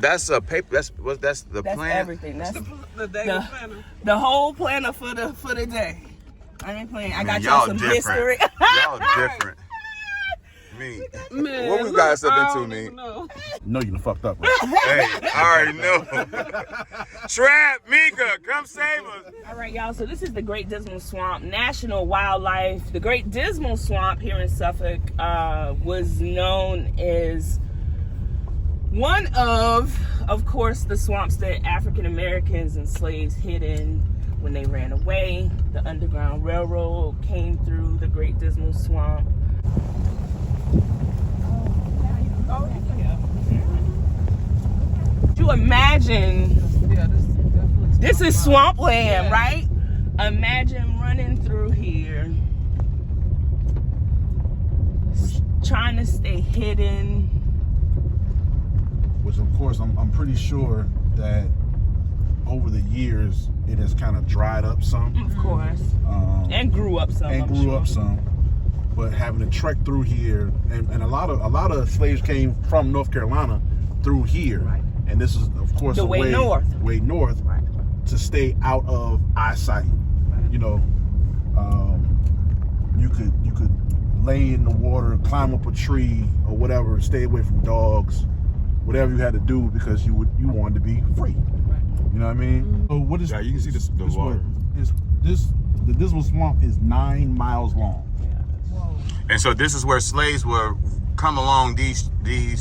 that's a paper. That's the That's plan. everything. That's The day planner. The whole planner for the day. I ain't playing. I got y'all y'all some different. history. Y'all different. Me. Man, What we got look, I something don't to me? even know. No, you done fucked up, right? Hey, I already know. Trap, Mika, come save us. All right, y'all. So this is the Great Dismal Swamp, National Wildlife. The Great Dismal Swamp here in Suffolk was known as one of course, the swamps that African Americans and slaves hid in when they ran away. The Underground Railroad came through the Great Dismal Swamp. You imagine, this is swampland, right? Imagine running through here, trying to stay hidden. Which, of course, I'm pretty sure that over the years it has kind of dried up some. Of course. And grew up some. But having to trek through here, and a lot of slaves came from North Carolina through here. Right. And this is, of course, The way north. Way north, Right. to stay out of eyesight. Right. You know, you could lay in the water, climb up a tree or whatever, stay away from dogs, whatever you had to do because you wanted to be free. Right. You know what I mean? So what is? Yeah, you can see the water. The Dismal Swamp is 9 miles long. And so this is where slaves would come along these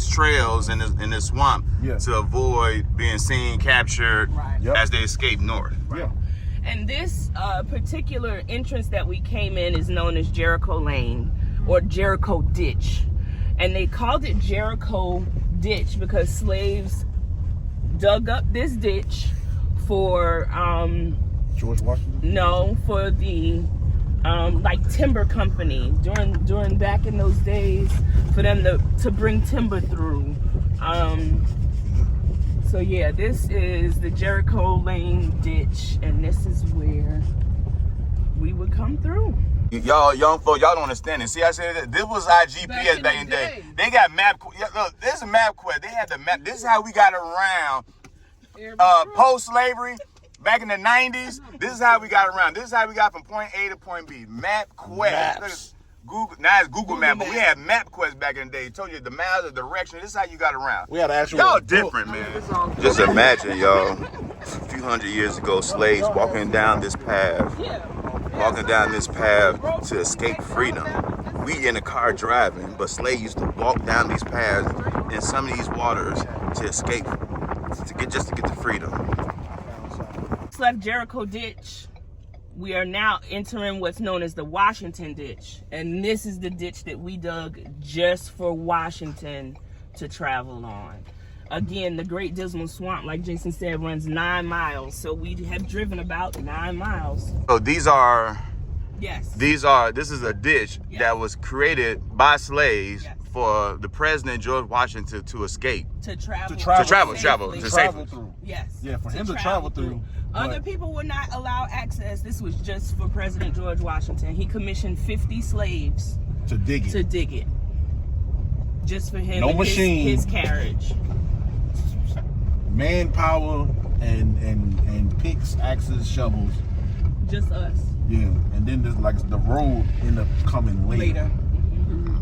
trails in this swamp to avoid being seen, captured as they escape north. Right. Yeah. And this particular entrance that we came in is known as Jericho Lane or Jericho Ditch. And they called it Jericho Ditch because slaves dug up this ditch for George Washington? No, for the like timber company during back in those days, for them to bring timber through. So yeah, this is the Jericho Lane ditch, and this is where we would come through. Y'all young folk, y'all don't understand it. See, I said that this was our GPS back in the day. They got map. Look, this is a map quest. They had the map. This is how we got around post-slavery. Back in the 90s, this is how we got around. This is how we got from point A to point B. MapQuest. Google, now it's Google Map, but we had MapQuest back in the day. It told you the miles of direction. This is how you got around. We had actual. Y'all different, man. Just imagine, y'all, a few hundred years ago, slaves walking down this path. Walking down this path to escape freedom. We in the car driving, but slaves used to walk down these paths in some of these waters to escape, to get to freedom. Left Jericho Ditch. We are now entering what's known as the Washington Ditch, and this is the ditch that we dug just for Washington to travel on. Again, the Great Dismal Swamp, like Jason said, runs 9 miles, so we have driven about 9 miles. So this is a ditch that was created by slaves for the President George Washington to escape. To travel through. Yes. Yeah, for him to travel through. Other people were not allowed access. This was just for President George Washington. He commissioned 50 slaves to dig it. Just for him. No and machine. His carriage. Manpower and picks, axes, shovels. Just us. Yeah, and then there's like the road ended up coming later.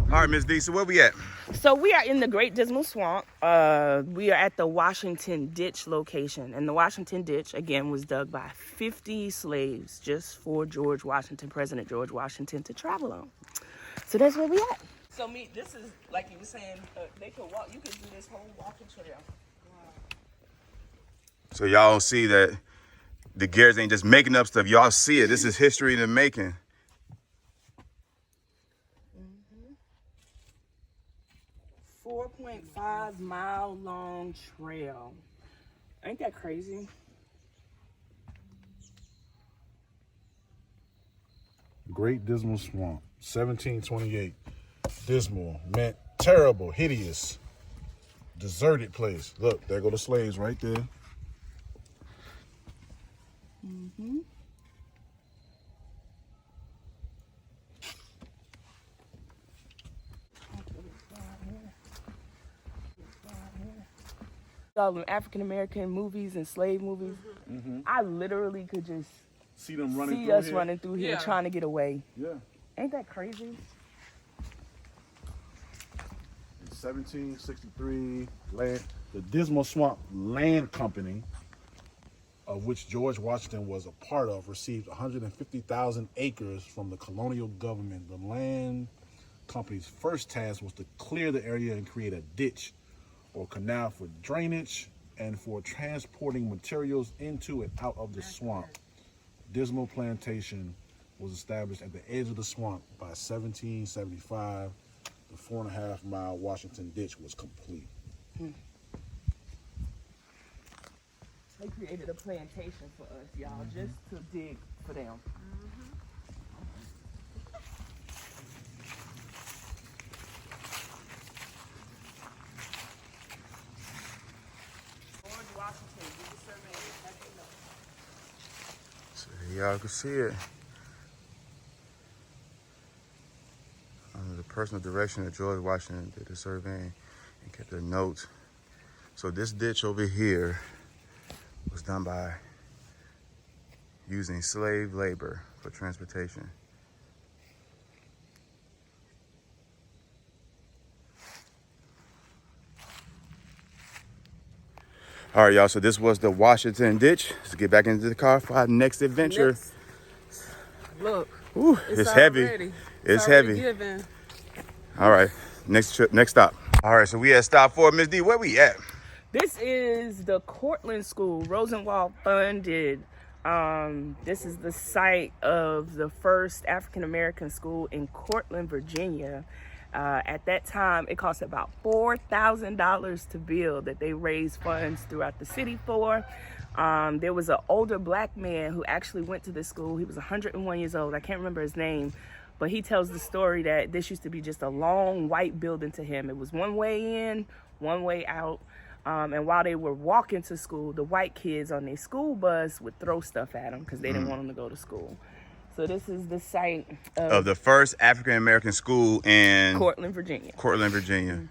All right, Ms. D, so where we at? So we are in the Great Dismal Swamp. We are at the Washington Ditch location. And the Washington Ditch, again, was dug by 50 slaves just for George Washington, President George Washington, to travel on. So that's where we at. So this is, like you were saying, they could walk, you could do this whole walking trail. So y'all see that the Garrett's ain't just making up stuff. Y'all see it. This is history in the making. 4.5 mile long trail. Ain't that crazy? Great Dismal Swamp, 1728. Dismal meant terrible, hideous, deserted place. Look, there go the slaves right there. Mm-hmm. all them African American movies and slave movies. I literally could just See them running see through us here? running through here trying to get away. Yeah. Ain't that crazy? In 1763, the Dismal Swamp Land Company, of which George Washington was a part of, received 150,000 acres from the colonial government. The land company's first task was to clear the area and create a ditch or canal for drainage and for transporting materials into and out of the swamp. Dismal Plantation was established at the edge of the swamp by 1775. The 4.5-mile Washington Ditch was complete. They created a plantation for us, y'all, just to dig for them. George Washington, did the survey. So y'all can see it. Under the personal direction of George Washington did the surveying and kept the notes. So this ditch over here was done by using slave labor for transportation. All right, y'all, so this was the Washington Ditch. Let's get back into the car for our next adventure. Look, Ooh, it's heavy. already- It's already heavy. given. All right, next trip, next stop. All right, so we at stop 4, Miss D. Where we at? This is the Courtland School, Rosenwald funded. This is the site of the first African American school in Courtland, Virginia. At that time, it cost about $4,000 to build, that they raised funds throughout the city for. There was an older black man who actually went to this school. He was 101 years old. I can't remember his name, but he tells the story that this used to be just a long white building to him. It was one way in, one way out. And while they were walking to school, the white kids on their school bus would throw stuff at them because they didn't want them to go to school. So this is the site Of the first African American school in Courtland, Virginia. Courtland, Virginia.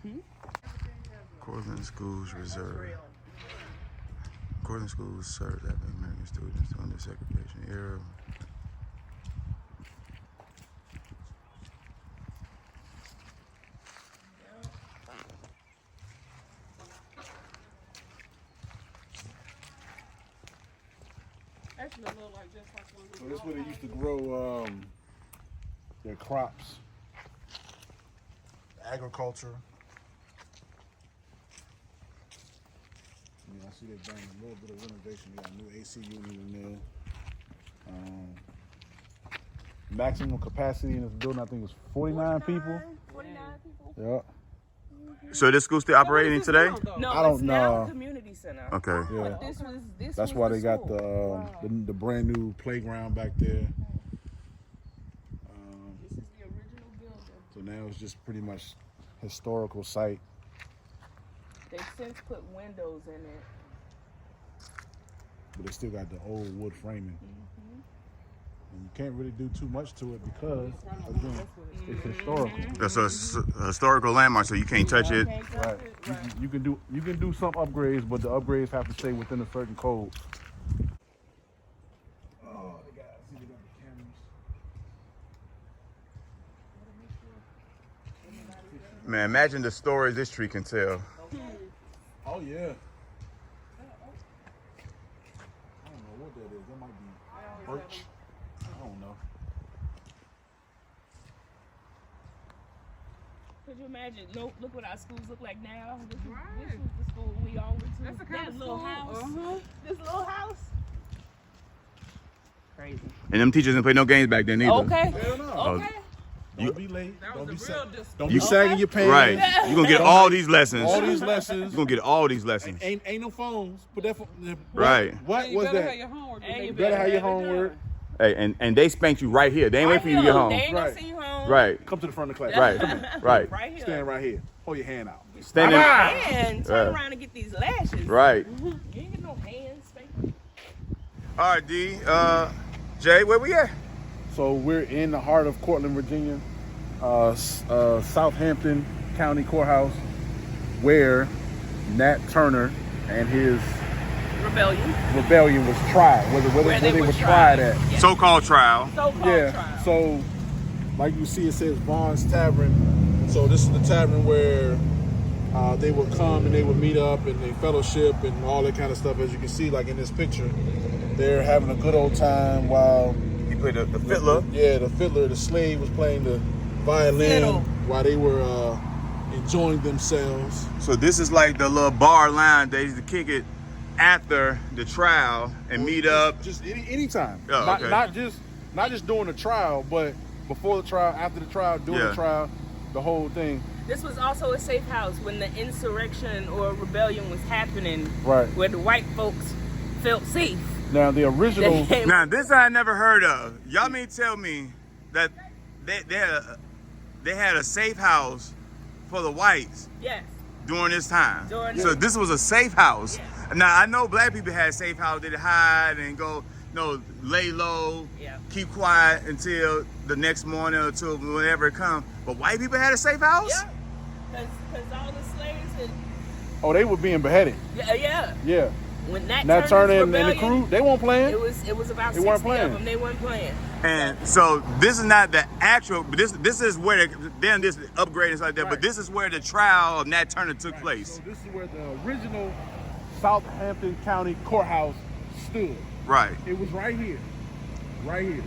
Courtland Schools Reserve. Courtland Schools served African American students during the segregation era. Actually, it look like just like one. So this is where they used to grow their crops. Agriculture. I see they've done a little bit of renovation. They got a new AC unit in there. Maximum capacity in this building, I think, was 49 people. 49 people? Yeah. So this school still operating today? No, I don't it's now know. a community center. Okay. Yeah. This That's was why the they got school. the brand new playground back there. This is the original building. So now it's just pretty much historical site. They've since put windows in it. But they still got the old wood framing. And you can't really do too much to it because, again, it's historical. That's a historical landmark, so you can't touch it. Right. You can do some upgrades, but the upgrades have to stay within a certain code. Oh, they got the cameras. Man, imagine the stories this tree can tell. Oh yeah. I don't know what that is. That might be birch. I don't know. Could you imagine? Look what our schools look like now. This is the school we all went to. That's the kind of little school. house. This little house. Crazy. And them teachers didn't play no games back then either. Okay. Hell no. Okay. Don't be late. That Don't was be the real sagging. discipline. Don't be sagging your pants. Right. You're going to get all these lessons. All these You're lessons. going to get all these lessons. Ain't no phones. Put that phone. Right. What You was better that? have your homework. And baby. you Better have your it done. homework. Hey, and they spanked you right here. They ain't wait for you to get They home. ain't gonna Right. see you home. Right. Come to the front of the class. Right. Right. Right here. Stand right here. Hold your hand out. Standing. And turn Right. around and get these lashes. Right. You ain't get no hands. Spank. All right, D. Jay, where we at? So we're in the heart of Courtland, Virginia, Southampton County Courthouse, where Nat Turner and his rebellion was tried. Where they were tried at. Yeah. So-called trial. So-called Yeah. trial. So, like you see, it says Vaughn's Tavern. So this is the tavern where they would come and they would meet up and they fellowship and all that kind of stuff. As you can see, like in this picture, they're having a good old time while He played the fiddler. the fiddler, the slave, was playing the violin while they were enjoying themselves. So this is like the little bar line they used to kick it after the trial and meet up. Just any time. Oh, okay. Not just during the trial, but before the trial, after the trial, during the trial, the whole thing. This was also a safe house when the insurrection or rebellion was happening, Right. where the white folks felt safe. Now the original. Now this I never heard of. Y'all mean tell me that they had a safe house for the whites Yes. during this time. So this was a safe house. Yes. Now I know black people had safe house. They'd hide and go, lay low, keep quiet until the next morning or till whenever it comes. But white people had a safe house? Yeah. Because all the slaves had... Oh, they were being beheaded. Yeah. Yeah. When Nat Turner and the crew, they weren't playing. It was about They 60 weren't playing. of them. They weren't playing. And so this is not the actual, but this is where then this upgrade is like that. Right. But this is where the trial of Nat Turner took place. So this is where the original Southampton County Courthouse stood. Right. It was right here. Right here.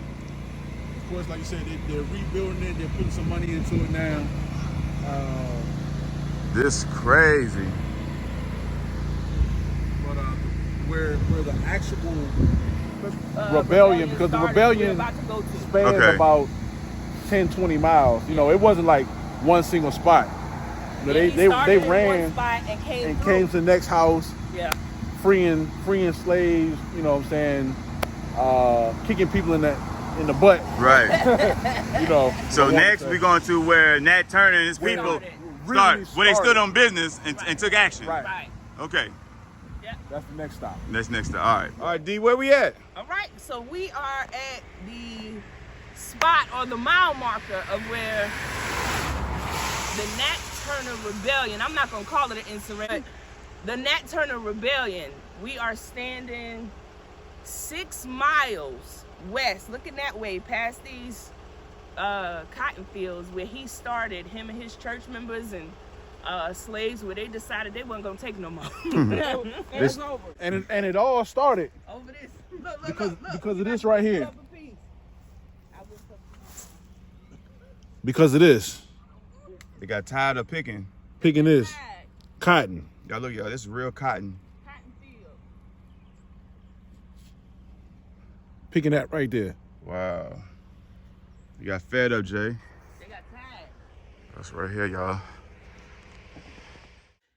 Of course, like you said, they're rebuilding it. They're putting some money into it now. This crazy. But where the actual rebellion, because the rebellion spanned about 10, 20 miles. It wasn't like one single spot. They ran and came to the next house. Yeah. Freeing slaves, you know what I'm saying, kicking people in the butt. Right. So next say. we're going to where Nat Turner and his people started, where they stood on business and took action. Right. Okay. That's the next stop. That's next stop. All right. All right, D, where we at? All right. So we are at the spot or the mile marker of where the Nat Turner Rebellion, I'm not going to call it an insurrection, the Nat Turner Rebellion. We are standing 6 miles west, looking that way, past these cotton fields where he started, him and his church members and slaves, where they decided they weren't going to take no more. It's over. And it all started Over this. because of this right here. Because of this. They got tired of picking this cotton. Y'all look, y'all, this is real cotton. Cotton field. Picking that right there. Wow. You got fed up, Jay. They got tired. That's right here, y'all.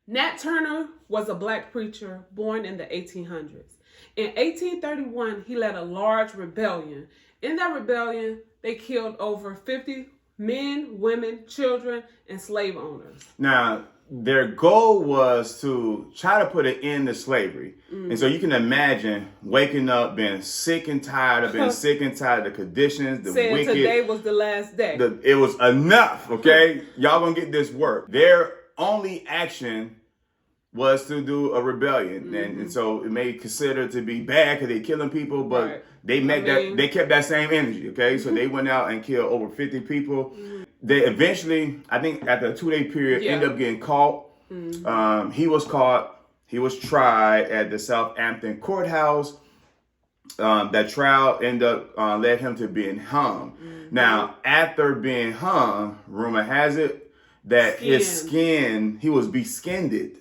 Nat Turner was a black preacher born in the 1800s. In 1831, he led a large rebellion. In that rebellion, they killed over 50 men, women, children, and slave owners. Now, their goal was to try to put an end to slavery. And so you can imagine waking up, being sick and tired of the conditions, the Saying wicked. today was the last day. It was enough, okay? Y'all gonna get this work. Their only action was to do a rebellion. And so it may consider to be bad because they're killing people, but they kept that same energy, okay? So they went out and killed over 50 people. They eventually, I think after a 2-day period, ended up getting caught. He was caught. He was tried at the Southampton Courthouse. That trial ended up led him to being hung. Now, after being hung, rumor has it that his skin, he was beskinned.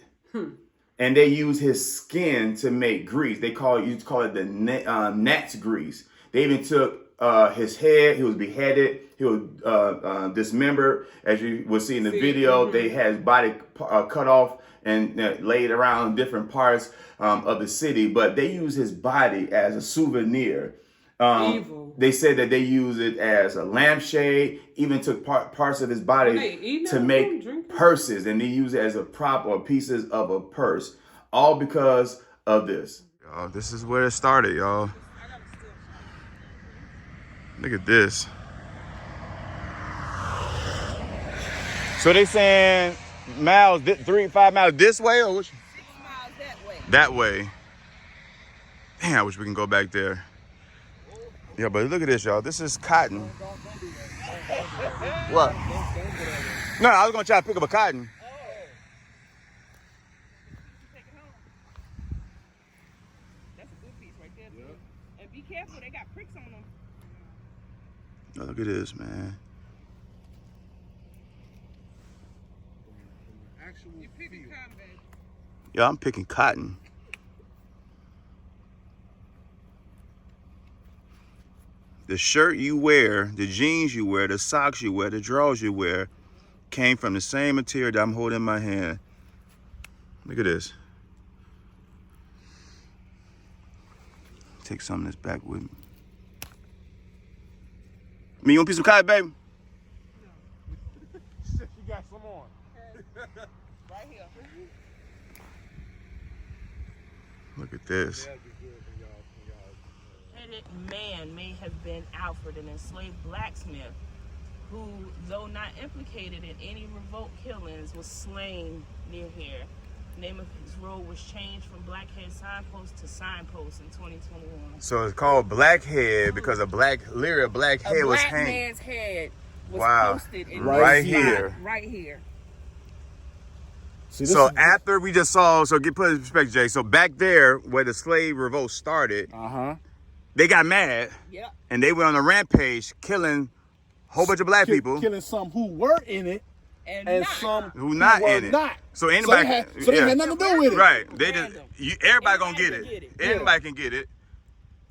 And they use his skin to make grease. They used to call it the gnat's grease. They even took his head. He was beheaded. He was dismembered. As you will see in the video, they had his body cut off and laid around different parts of the city. But they use his body as a souvenir. Evil. They said that they use it as a lampshade, even took parts of his body to make purses, and they use it as a prop or pieces of a purse, all because of this. Y'all, this is where it started, y'all. Look at this. So they saying miles, 3-5 miles this way, or which? 6 miles that way. that way. Damn, I wish we can go back there. Yeah, but look at this, y'all. This is cotton. What? No, I was gonna try to pick up a cotton. That's a good piece right there, too. And be careful, they got pricks on them. Oh, look at this, man. You picking cotton, baby. Yeah, I'm picking cotton. The shirt you wear, the jeans you wear, the socks you wear, the drawers you wear came from the same material that I'm holding in my hand. Look at this. Take some of this back with me. You want a piece of cotton, baby? She got some on. Right here. Look at this. Headed man may have been Alfred, an enslaved blacksmith who, though not implicated in any revolt killings, was slain near here. The name of his road was changed from Blackhead Signpost to Signpost in 2021. So it's called Blackhead because a literally a black head was hanged. A black man's head was Wow. posted in Right this spot, here. Right here. See, So after we just saw, so get put in perspective, Jay. So back there where the slave revolt started, they got mad Yep. and they went on a rampage, killing a whole bunch of black people killing some who were in it And and not. some who not were in it. not. So anybody, So they had nothing to do with it. right? They just Random. everybody gonna get Anybody it. can get it. Anybody can get it.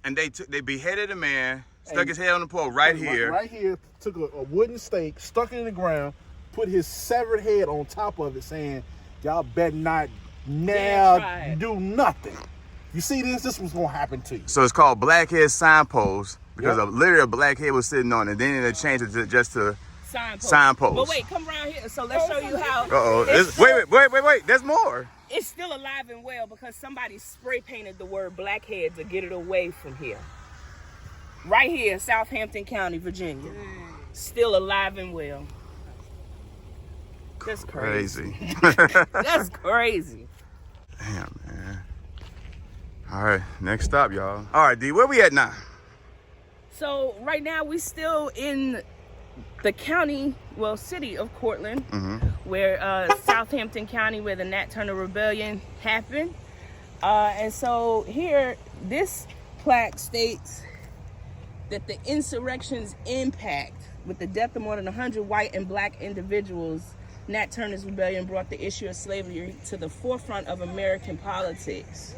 And they beheaded a man, stuck his head on the pole right here. Right here, took a wooden stake, stuck it in the ground, put his severed head on top of it, saying, "Y'all better not now try it." do nothing." You see this? This was gonna happen to you. So it's called Blackhead Signpost because Yep. literally a black head was sitting on it. Then they changed it to just to Signpost. But wait, come around here. So let's show you how. Uh-oh. Wait. There's more. It's still alive and well because somebody spray painted the word blackhead to get it away from here. Right here, Southampton County, Virginia. Still alive and well. That's crazy. That's crazy. Damn, man. All right, next stop, y'all. All right, D, where we at now? So right now we still in the county, well, city of Courtland, where Southampton County, where the Nat Turner Rebellion happened. And so here, this plaque states that the insurrection's impact with the death of more than 100 white and black individuals, Nat Turner's rebellion brought the issue of slavery to the forefront of American politics.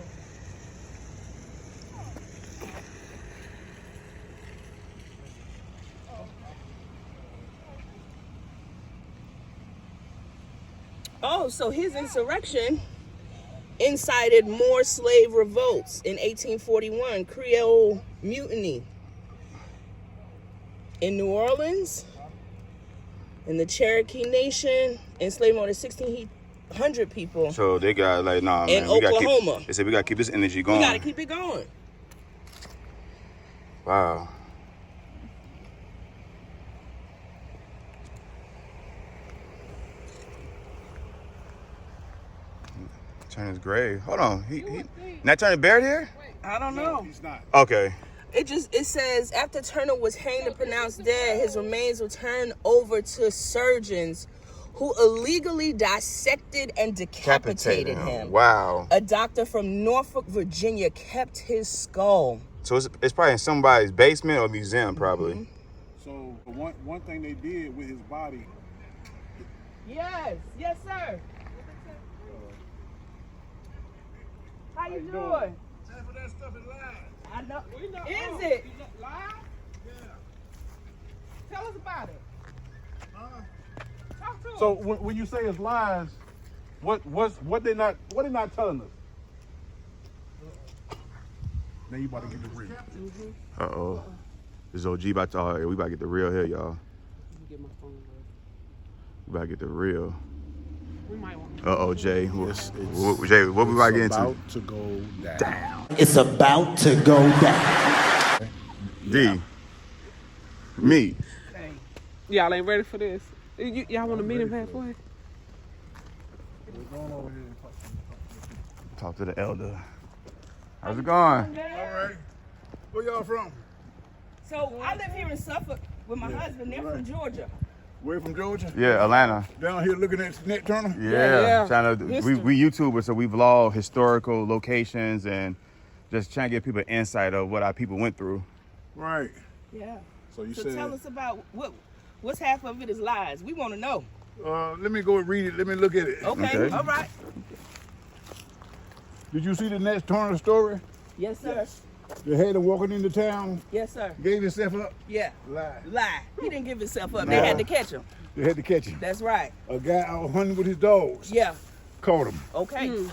Oh, so his insurrection incited more slave revolts in 1841, Creole Mutiny in New Orleans, in the Cherokee Nation, enslaved more than 1,600 people. So they got like, nah, In man. We gotta Oklahoma. they said we gotta keep this energy going. We gotta keep it going. Wow. Turner's grave. Hold on. He Nat Turner buried here? I don't know. He's not. Okay. It says after Turner was hanged and pronounced dead, his remains were turned over to surgeons who illegally dissected and decapitated him. Wow. A doctor from Norfolk, Virginia, kept his skull. So it's probably in somebody's basement or museum, probably. So one thing they did with his body. Yes, sir. How you doing? Time for that stuff in live. I know. Is it? Live? Yeah. Tell us about it. Talk to us. So when you say it's lies, what they not telling us? Now you about to get the real. Uh-oh. This OG about to, we about to get the real here, y'all. Get my phone. We about to get the real. We might want to. Uh-oh, Jay. Jay, what we about to get into? About to go down. It's about to go down. D. Me. Y'all ain't ready for this. Y'all want to meet him halfway? We're going over here and Talk to the elder. How's it going? All right. Where y'all from? So I live here in Suffolk with my husband. They're from Georgia. Where from Georgia? Yeah, Atlanta. Down here looking at Nat Turner? Yeah. Trying to, we YouTubers, so we vlog historical locations and just trying to give people insight of what our people went through. Right. Yeah. So you So said. tell us about what's half of it is lies. We want to know. Let me go and read it. Let me look at it. Okay. All right. Did you see the Nat Turner story? Yes, sir. The head of walking into town, Yes, sir. gave himself up. Yeah. Lie. He didn't give himself up. They had to catch him. They had to catch him. That's right. A guy out hunting with his dogs. Yeah. Caught him. Okay.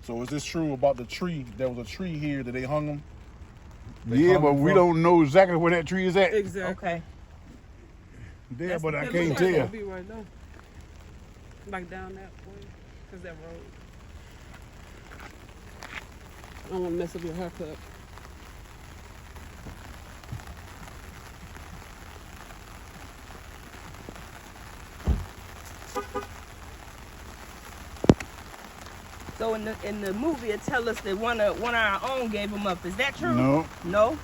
So is this true about the tree? There was a tree here that they hung him. Yeah, but we don't know exactly where that tree is at. Exactly. Okay. There, but I It can't looks like tell. it'll be right there. Like down that way. Cause that road. I don't want to mess up your haircut. So in the movie, it tell us that one of our own gave him up. Is that true? No. No.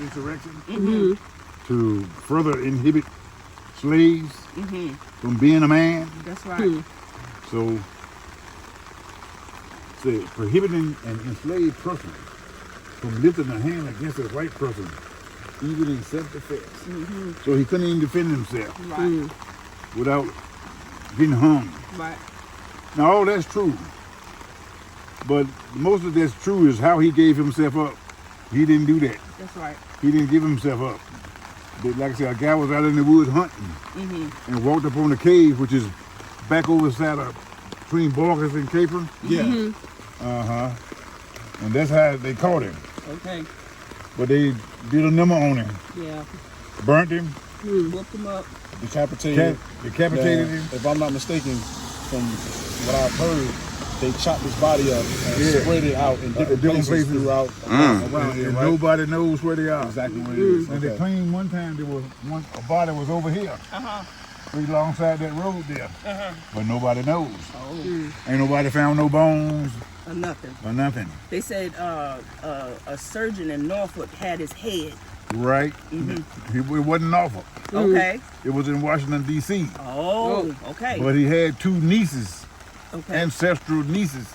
Insurrection. To further inhibit slaves from being a man. That's right. So, say prohibiting an enslaved person from lifting a hand against a white person, even in self-defense. So he couldn't even defend himself Right. without getting hung. Right. Now all that's true, but most of that's true is how he gave himself up. He didn't do that. That's right. He didn't give himself up. But like I said, a guy was out in the woods hunting and walked up on the cave, which is back over the side of between Borges and Caper. Yeah. And that's how they caught him. Okay. But they did a number on him, Yeah. burnt him, Whooped him up. Decapitated. decapitated Now, him. if I'm not mistaken, from what I've heard, they chopped his body up and spread it out in different places throughout around here, And right? nobody knows where they are. Exactly what it is. And they Okay. claimed one time there was a body was over here, right alongside that road there. But nobody knows. Ain't nobody found no bones Or nothing. or nothing. They said a surgeon in Norfolk had his head. Right? It wasn't Norfolk. Okay. It was in Washington, D.C. Oh. Okay. But he had two nieces, Okay. ancestral nieces,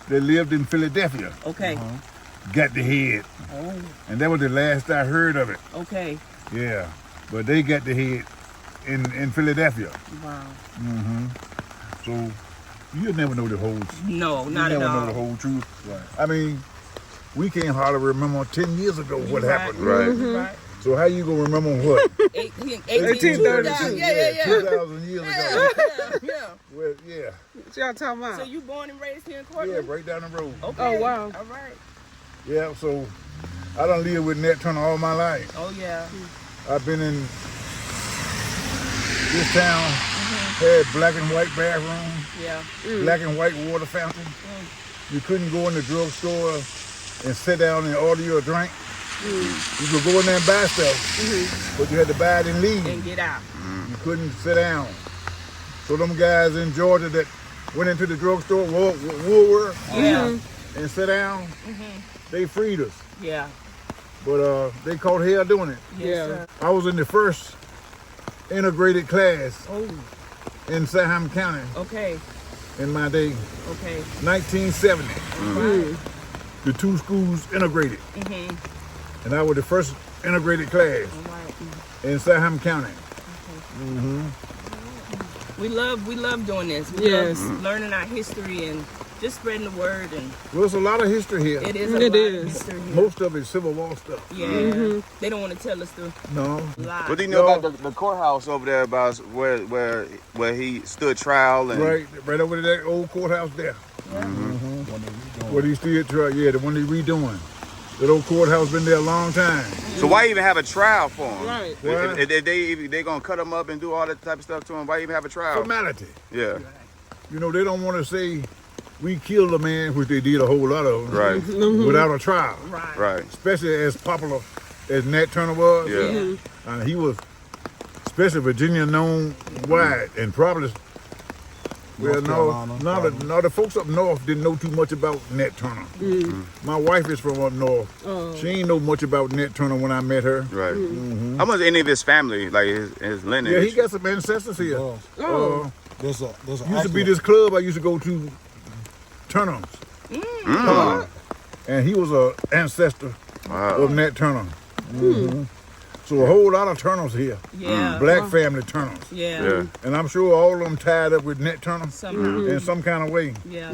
that lived in Philadelphia. Okay. Got the head. Oh. And that was the last I heard of it. Okay. Yeah. But they got the head in Philadelphia. Wow. So you'll never know the whole No, not you at never know all. the whole truth. I mean, we can't hardly remember 10 years ago what happened. Right. So how you gonna remember what? 1832. Yeah. 2,000 years ago. Yeah. Well, yeah. What y'all talking about? So you born and raised here in Yeah, Courtland? right down the road. Okay. Oh, wow. All right. Yeah, so I done lived with Nat Turner all my life. Oh yeah. I've been in this town, had black and white bathrooms, Yeah. black and white water fountain. You couldn't go in the drugstore and sit down and order you a drink. You could go in there and buy stuff, but you had to buy it and leave. And get out. You couldn't sit down. So them guys in Georgia that went into the drugstore, Woolworth, Yeah. and sit down, they freed us. Yeah. But they caught hell doing it. Yes, Yeah. sir. I was in the first integrated class Oh. in Southampton County Okay. in my day, Okay. 1970. Right. The two schools integrated. And I was the first integrated class All right. in Southampton County. We love doing this. We Yes. love learning our history and just spreading the word. And Well, there's a lot of history here. it is a It lot is. of history here. Most of it is Civil War stuff. Yeah. They don't want to tell us the No. lie. What do you know about the courthouse over there, about where he stood trial and Right over to that old courthouse there. What he still trial, yeah, the one they redoing. That old courthouse been there a long time. So why even have a trial for him? Right. Why? If they gonna cut him up and do all that type of stuff to him, why even have a trial? Formality. Yeah. You know, they don't want to say we killed a man, which they did a whole lot of, Right. without a trial. Right. Right. Especially as popular as Nat Turner was. Yeah. He was, especially Virginia, known wide, and probably. Well, no, the folks up north didn't know too much about Nat Turner. My wife is from up north. She ain't know much about Nat Turner when I met her. Right. How much any of his family, like his lineage? Yeah, he got some ancestors here. There's a Used to be this club I used to go to, Turner's. And he was an ancestor of Nat Turner. So a whole lot of Turners here. Yeah. Black family Turners. Yeah. And I'm sure all of them tied up with Nat Turner in some kind of way. Yeah.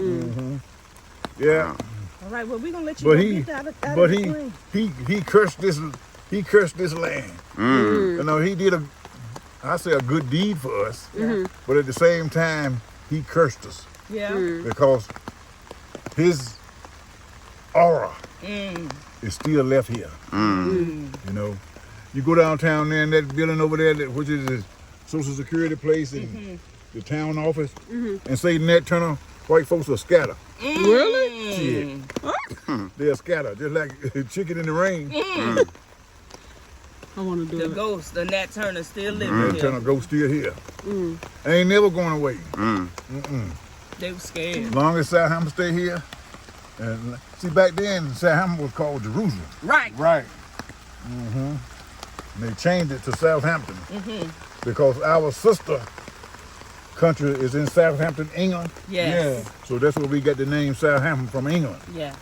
Yeah. All right. Well, we gonna let you But go he, get out of but the plane. he cursed this land. You know, he did a good deed for us. But at the same time, he cursed us Yeah. because his aura is still left here. You know, you go downtown there in that building over there, which is the Social Security place and the town office, and say Nat Turner, white folks will scatter. Really? Shit. They'll scatter, just like chicken in the rain. I want to do The it. ghost, the Nat Turner, still living Nat here. Turner ghost still here. Ain't never going away. They were scared. As long as Southampton stay here. And see, back then, Southampton was called Jerusalem. Right. Right. And they changed it to Southampton because our sister country is in Southampton, England. Yes. So that's where we got the name Southampton from, England. Yeah.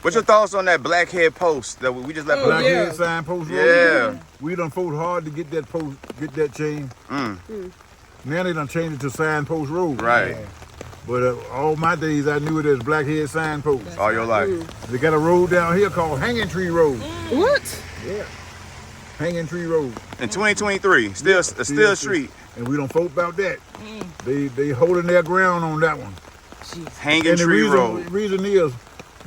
What's your thoughts on that blackhead post that we just left? Blackhead signpost road. Yeah. We done fought hard to get that post, get that chain. Now they done changed it to signpost road. Right. But all my days I knew it as blackhead signpost. All your life. They got a road down here called Hanging Tree Road. What? Yeah. Hanging Tree Road. In 2023, still a street. And we don't folk about that. They holding their ground on that one. Hanging And the Tree Road. reason is,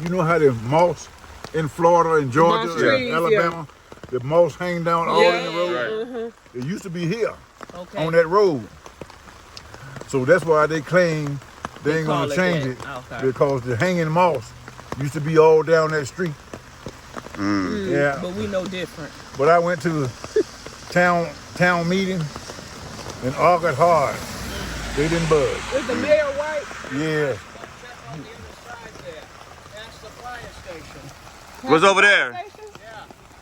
you know how the moss in Florida and Georgia Moss and trees, Alabama, the moss hang down all in the road. It used to be here on that road. So that's why they claim they ain't call gonna it change that. it Okay. because the hanging moss used to be all down that street. Yeah. But we know different. But I went to the town meeting and argued hard. They didn't budge. Is the mayor white? Yeah. What's over there? Yeah,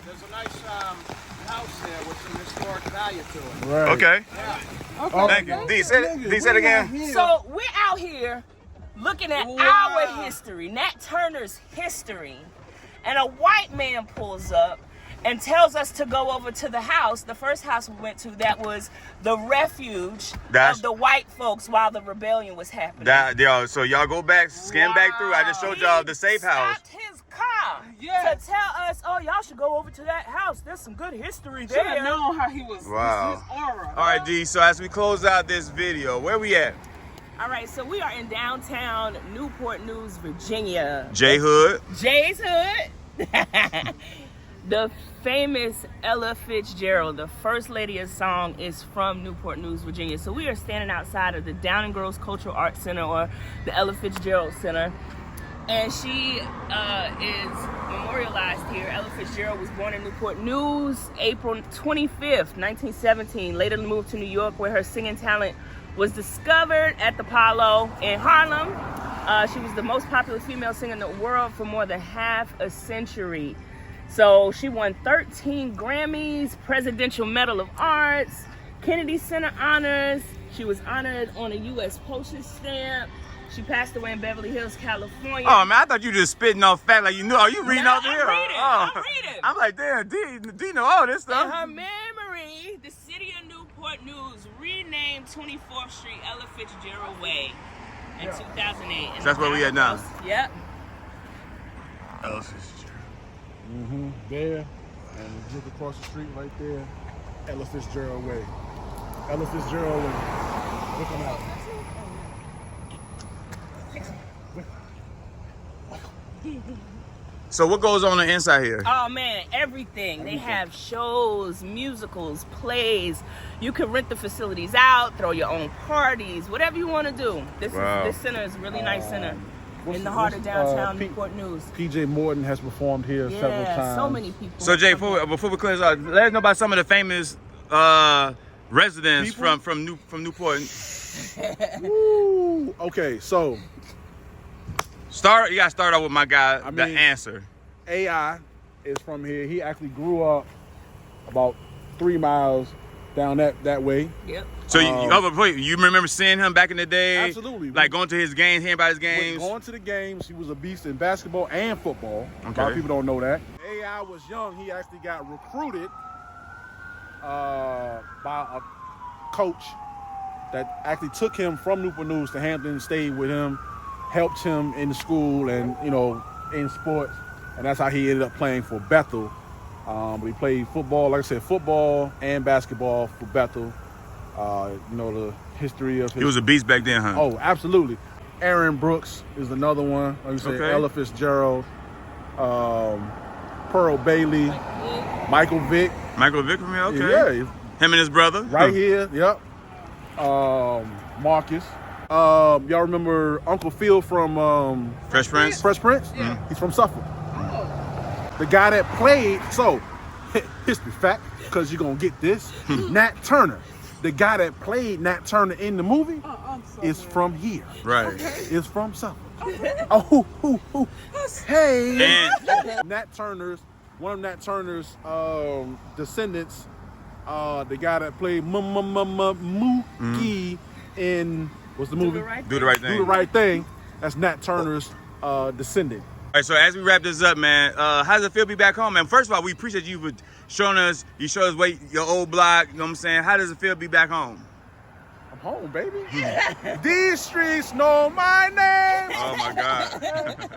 there's a nice house there with some historic value to it. Right. Okay. Thank you. D, say it again. So we're out here looking at our history, Nat Turner's history, and a white man pulls up and tells us to go over to the house, the first house we went to that was the refuge of the white folks while the rebellion was happening. So y'all go back, scan back through. I just showed y'all the safe house. Stopped his car to tell us, oh, y'all should go over to that house. There's some good history there. Should have known how he was. Wow. His aura. All right, D, so as we close out this video, where we at? All right, so we are in downtown Newport News, Virginia. J Hood. Jay's Hood. The famous Ella Fitzgerald, the first lady of song, is from Newport News, Virginia. So we are standing outside of the Down and Girls Cultural Arts Center, or the Ella Fitzgerald Center. And she is memorialized here. Ella Fitzgerald was born in Newport News, April 25th, 1917. Later moved to New York, where her singing talent was discovered at the Apollo in Harlem. She was the most popular female singer in the world for more than half a century. So she won 13 Grammys, Presidential Medal of Arts, Kennedy Center honors. She was honored on a U.S. postage stamp. She passed away in Beverly Hills, California. Oh man, I thought you just spitting off fact like you know. Are you reading No, off the I'm here? reading. Oh. I'm reading. I'm like, damn, D know all this In stuff. her memory, the city of Newport News renamed 24th Street Ella Fitzgerald Way in 2008. And That's where we at now. Yep. Ella Fitzgerald. There, and look across the street right there, Ella Fitzgerald Way. Ella Fitzgerald Way. Looking out. So what goes on the inside here? Oh man, everything. They have shows, musicals, plays. You can rent the facilities out, throw your own parties, whatever you want to do. This Wow. This center is a really nice center. in the heart of downtown Newport News. PJ Morton has performed here several times. So many people. So Jay, before we close out, let us know about some of the famous residents from Newport. Ooh, okay, so you gotta start off with my guy, the answer. AI is from here. He actually grew up about 3 miles down that way. Yep. So you remember seeing him back in the day? Absolutely. Like going to his games, hearing about his games? Going to the games. He was a beast in basketball and football. Okay. A lot of people don't know that. AI was young. He actually got recruited by a coach that actually took him from Newport News to Hampton, stayed with him, helped him in school and, in sports. And that's how he ended up playing for Bethel. But he played football, like I said, football and basketball for Bethel. The history of his... He was a beast back then, huh? Oh, absolutely. Aaron Brooks is another one. Like you said, Ella Fitzgerald, Pearl Bailey, Michael Vick. Michael Vick from here? Okay. Yeah. Him and his brother? Right here, yep. Marcus. Y'all remember Uncle Phil from... Fresh Prince? Fresh Prince? Yeah. He's from Suffolk. The guy that played, history fact, because you're going to get this, Nat Turner. The guy that played Nat Turner in the movie is from here. Right. Is from Suffolk. Oh, hey. And one of Nat Turner's descendants, the guy that played Mookie in, what's the movie? Do the Right Thing. Do the Right Thing. That's Nat Turner's descendant. All right, so as we wrap this up, man, how does it feel to be back home, man? First of all, we appreciate you for showing us, your old block, you know what I'm saying? How does it feel to be back home? I'm home, baby. These streets know my name. Oh, my God.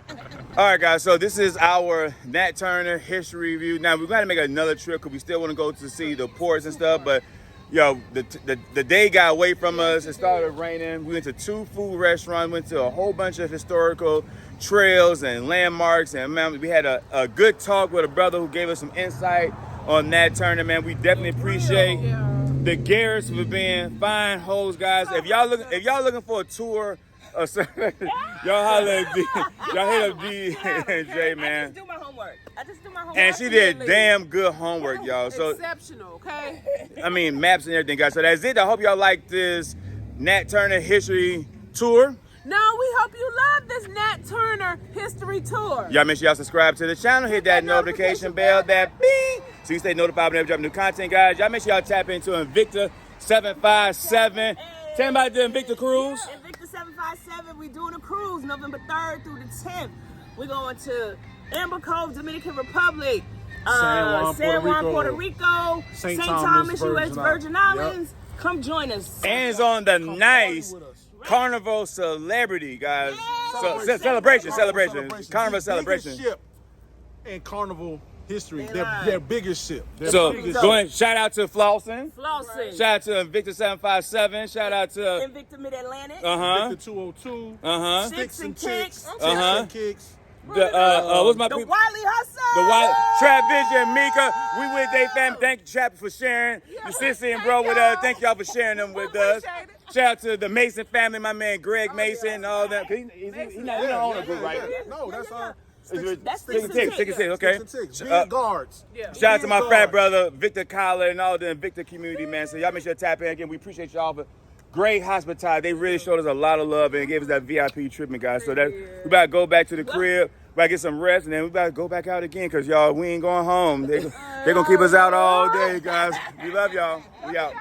All right, guys, so this is our Nat Turner history review. Now, we're going to make another trip because we still want to go to see the ports and stuff, but, the day got away from us. It started raining. We went to 2 food restaurants, went to a whole bunch of historical trails and landmarks, and man, we had a good talk with a brother who gave us some insight on Nat Turner, man. We definitely appreciate the Garretts for being fine hoes, guys. If y'all looking for a tour, y'all holler at D, y'all hit up D and J, man. I just do my homework. And she did damn good homework, y'all. So Exceptional, okay? I mean, maps and everything, guys. So that's it. I hope y'all like this Nat Turner history tour. No, we hope you love this Nat Turner history tour. Y'all make sure y'all subscribe to the channel, hit that notification bell, that bing, so you stay notified whenever we drop new content, guys. Y'all make sure y'all tap into Invicta 757. Tell me about the Invicta cruise. Invicta 757, we're doing a cruise November 3rd through the 10th. We're going to Amber Cove, Dominican Republic, San Juan, Puerto Rico, St. Thomas, U.S. Virgin Islands. Yep. Come join us. And it's on the nice Carnival Celebrity, guys. So, celebration. Carnival Celebration. Ship in Carnival history. Their biggest ship. So, go ahead. Shout out to Flossin. Shout out to Invicta 757. Shout out to Invicta Mid-Atlantic. Invicta 202. Stix and Kicks. Kicks. What's my The people? Wiley Hustle. The Wiley, Trap Vision, Mika. We with they family. Thank you, Trap, for sharing the sister and bro with us. Thank y'all for sharing them with us. Shout out to the Mason family, my man Greg Mason and all that. He don't own a group, right? No, that's That's Six and Six, okay. Beardgards. Shout out to my frat brother Victor Collar and all the Invicta community, man. So y'all make sure to tap in again. We appreciate y'all for great hospitality. They really showed us a lot of love and gave us that VIP treatment, guys. So that we about to go back to the crib, about to get some rest, and then we about to go back out again because y'all, we ain't going home. They gonna keep us out all day, guys. We love y'all. We out.